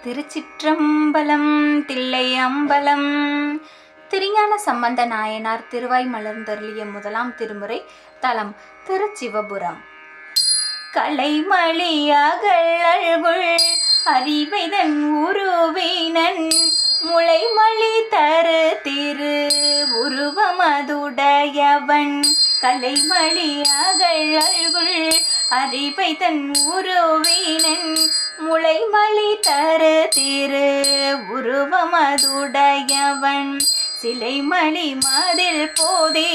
திருச்சிற்றம்பலம். தில்லை அம்பலம். திருஞான சம்பந்த நாயனார் திருவாய் மலர்ந்தருளிய முதலாம் திருமுறை. தலம் திருச்சிவபுரம். கலைமலியகழல்குள் அறிவைதன் உருவினன் முளைமலி தரு திரு உருவமதுடையவன். கலைமலியகழல்குள் அறிவைதன் உருவினன் முளைமலி தரு திரு உருவமதுடையவன். சிலைமலி மதில் போதே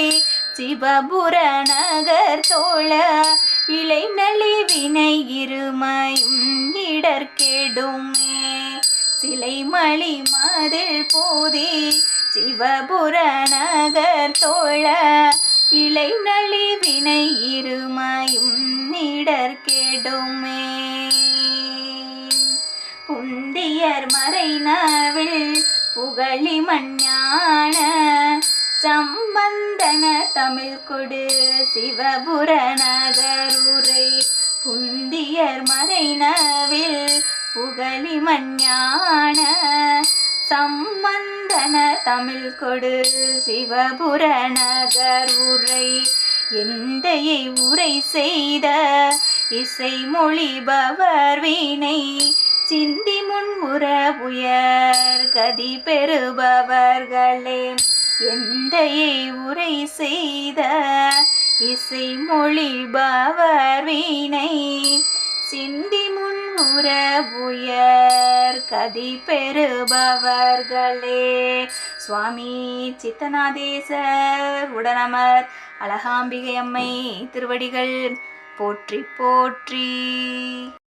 சிவபுர நகர் தோழ இளைநலி வினை இருமையும் இடர்கெடுமே. சிலைமலி மதில் போதே சிவபுர நகர் தோழ இளைநலி வினை இருமையும் இடர்கெடுமே. புந்தியர் மறைநவில் புகழி மஞ்ஞான சம்பந்தன தமிழ் கொடு சிவபுர நகருரை. புந்தியர் மறைநவில் புகழி மஞ்ஞான சம்பந்தன தமிழ் கொடு சிவபுர நகருரை. எந்தையை உரை செய்த இசை மொழிபவர் வீணை சிந்தி முன் உற உயர் கதி பெறுபவர்களே. எந்தையை உரை செய்த இசை மொழிபவர் வீணை சிந்தி முன் உற உயர் கதி பெறுபவர்களே. சுவாமி சித்தநாதேசர் உடனமர் அழகாம்பிகை அம்மை திருவடிகள் போற்றி போற்றி.